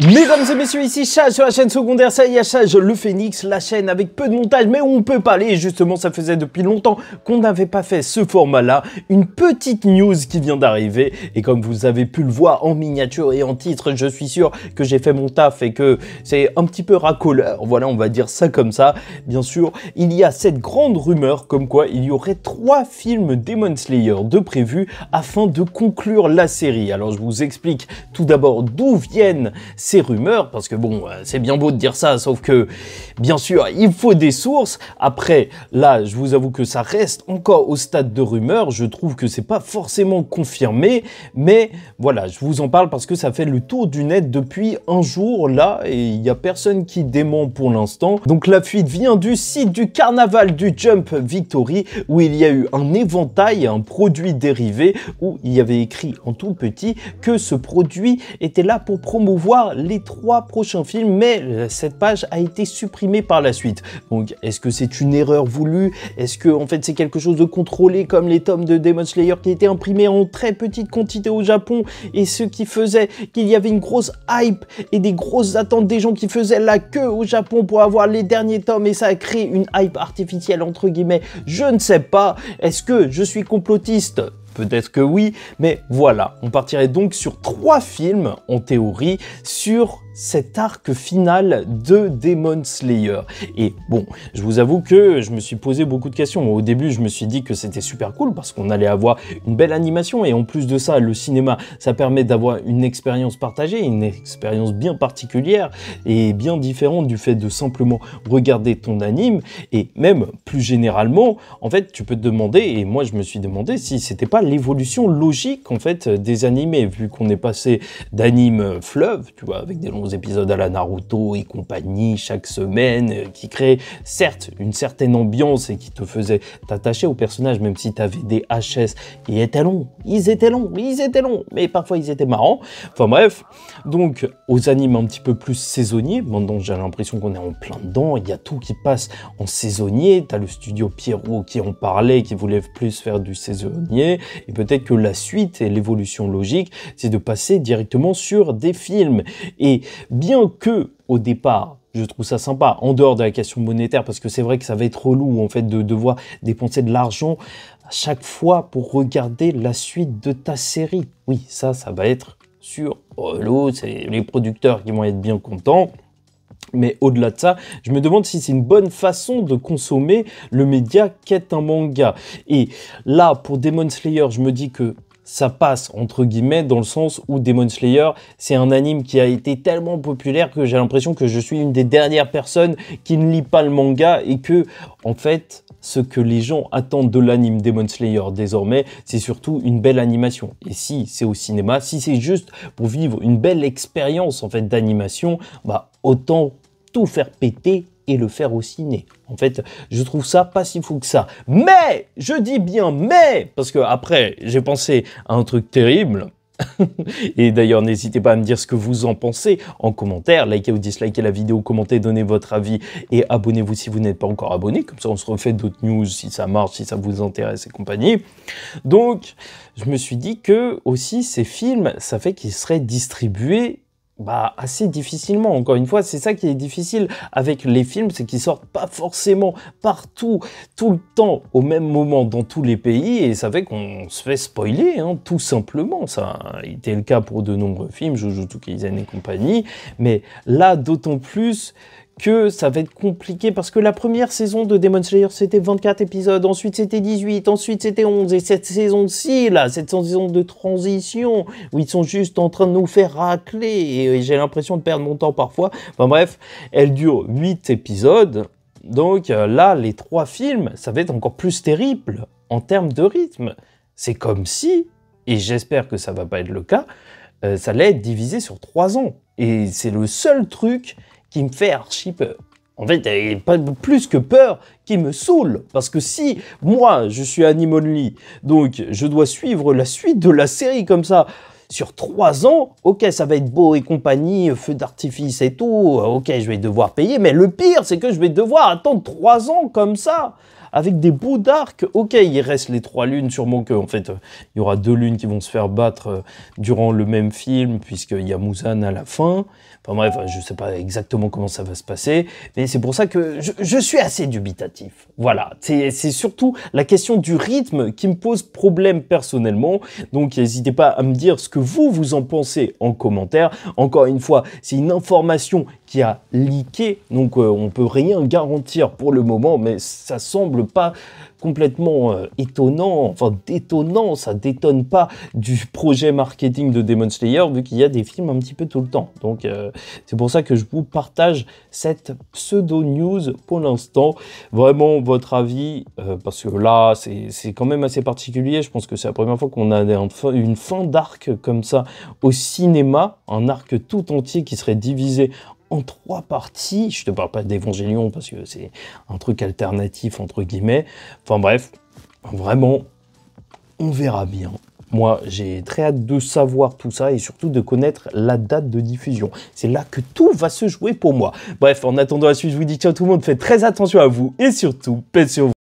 Mesdames et messieurs, ici Chage sur la chaîne secondaire, ça y est, Chage le Phénix, la chaîne avec peu de montage, mais où on peut parler. Justement, ça faisait depuis longtemps qu'on n'avait pas fait ce format-là. Une petite news qui vient d'arriver, et comme vous avez pu le voir en miniature et en titre, je suis sûr que j'ai fait mon taf et que c'est un petit peu racoleur. Voilà, on va dire ça comme ça. Bien sûr, il y a cette grande rumeur comme quoi il y aurait 3 films Demon Slayer de prévus afin de conclure la série. Alors, je vous explique tout d'abord d'où viennent ces rumeurs, parce que bon, c'est bien beau de dire ça, sauf que, bien sûr, il faut des sources. Après, là, je vous avoue que ça reste encore au stade de rumeurs. Je trouve que c'est pas forcément confirmé, mais voilà, je vous en parle parce que ça fait le tour du net depuis un jour, là, et il y a personne qui dément pour l'instant. Donc la fuite vient du site du carnaval du Jump Victory, où il y a eu un éventail, un produit dérivé, où il y avait écrit en tout petit que ce produit était là pour promouvoir les 3 prochains films, mais cette page a été supprimée par la suite. Donc, est-ce que c'est une erreur voulue? Est-ce que, en fait, c'est quelque chose de contrôlé comme les tomes de Demon Slayer qui étaient imprimés en très petite quantité au Japon, et ce qui faisait qu'il y avait une grosse hype et des grosses attentes des gens qui faisaient la queue au Japon pour avoir les derniers tomes, et ça a créé une hype artificielle, entre guillemets? Je ne sais pas. Est-ce que je suis complotiste? Peut-être que oui, mais voilà, on partirait donc sur 3 films, en théorie, sur cet arc final de Demon Slayer. Et bon, je vous avoue que je me suis posé beaucoup de questions. Au début, je me suis dit que c'était super cool parce qu'on allait avoir une belle animation, et en plus de ça, le cinéma, ça permet d'avoir une expérience partagée, une expérience bien particulière et bien différente du fait de simplement regarder ton anime. Et même plus généralement, en fait, tu peux te demander, et moi je me suis demandé si c'était pas l'évolution logique en fait des animés, vu qu'on est passé d'anime fleuve, tu vois, avec des longs épisodes à la Naruto et compagnie chaque semaine, qui créaient certes une certaine ambiance et qui te faisait t'attacher au personnage, même si tu avais des HS qui étaient longs, ils étaient longs, mais parfois ils étaient marrants. Enfin bref, donc aux animes un petit peu plus saisonniers, maintenant j'ai l'impression qu'on est en plein dedans, il y a tout qui passe en saisonnier, t'as le studio Pierrot qui en parlait, qui voulait plus faire du saisonnier, et peut-être que la suite et l'évolution logique, c'est de passer directement sur des films. Et bien que, au départ, je trouve ça sympa, en dehors de la question monétaire, parce que c'est vrai que ça va être relou, en fait, de devoir dépenser de l'argent à chaque fois pour regarder la suite de ta série. Oui, ça va être sur relou, c'est les producteurs qui vont être bien contents. Mais au-delà de ça, je me demande si c'est une bonne façon de consommer le média qu'est un manga. Et là, pour Demon Slayer, je me dis que ça passe, entre guillemets, dans le sens où Demon Slayer, c'est un anime qui a été tellement populaire que j'ai l'impression que je suis une des dernières personnes qui ne lit pas le manga, et que, en fait, ce que les gens attendent de l'anime Demon Slayer désormais, c'est surtout une belle animation. Et si c'est au cinéma, si c'est juste pour vivre une belle expérience, en fait, d'animation, bah, autant tout faire péter et le faire au ciné. En fait, je trouve ça pas si fou que ça. Mais, je dis bien mais, parce que après, j'ai pensé à un truc terrible. Et d'ailleurs, n'hésitez pas à me dire ce que vous en pensez en commentaire. Likez ou dislikez la vidéo, commentez, donnez votre avis et abonnez-vous si vous n'êtes pas encore abonné. Comme ça, on se refait d'autres news si ça marche, si ça vous intéresse et compagnie. Donc, je me suis dit que aussi, ces films, ça fait qu'ils seraient distribués assez difficilement. Encore une fois, c'est ça qui est difficile avec les films, c'est qu'ils sortent pas forcément partout, tout le temps, au même moment dans tous les pays, et ça fait qu'on se fait spoiler, hein, tout simplement. Ça a été le cas pour de nombreux films, Jujutsu Kaisen et compagnie, mais là, d'autant plus que ça va être compliqué, parce que la première saison de Demon Slayer, c'était 24 épisodes, ensuite c'était 18, ensuite c'était 11, et cette saison-ci, là, cette saison de transition, où ils sont juste en train de nous faire racler, et j'ai l'impression de perdre mon temps parfois, enfin bref, elle dure 8 épisodes, donc là, les 3 films, ça va être encore plus terrible, en termes de rythme. C'est comme si, et j'espère que ça va pas être le cas, ça allait être divisé sur 3 ans, et c'est le seul truc qui me fait archi peur. En fait, il n'y a pas plus que peur qui me saoule. Parce que si moi, je suis Anime Only, donc je dois suivre la suite de la série comme ça sur 3 ans, ok, ça va être beau et compagnie, feu d'artifice et tout, ok, je vais devoir payer, mais le pire, c'est que je vais devoir attendre 3 ans comme ça. avec des beaux darks. Ok, il reste les 3 lunes, sûrement que en fait il y aura 2 lunes qui vont se faire battre durant le même film, puisqu'il y a Muzan à la fin. Enfin bref, je sais pas exactement comment ça va se passer, mais c'est pour ça que je suis assez dubitatif. Voilà, c'est surtout la question du rythme qui me pose problème personnellement, donc n'hésitez pas à me dire ce que vous en pensez en commentaire. Encore une fois, c'est une information qui a leaké, donc on peut rien garantir pour le moment, mais ça semble pas complètement étonnant, enfin détonnant, ça détonne pas du projet marketing de Demon Slayer vu qu'il y a des films un petit peu tout le temps. Donc c'est pour ça que je vous partage cette pseudo-news pour l'instant. Vraiment votre avis, parce que là c'est quand même assez particulier, je pense que c'est la première fois qu'on a une fin d'arc comme ça au cinéma, un arc tout entier qui serait divisé en 3 parties. Je te parle pas d'Evangélion parce que c'est un truc alternatif entre guillemets. Enfin bref, vraiment, on verra bien. Moi, j'ai très hâte de savoir tout ça et surtout de connaître la date de diffusion. C'est là que tout va se jouer pour moi. Bref, en attendant la suite, je vous dis ciao tout le monde, faites très attention à vous et surtout, paix sur vous.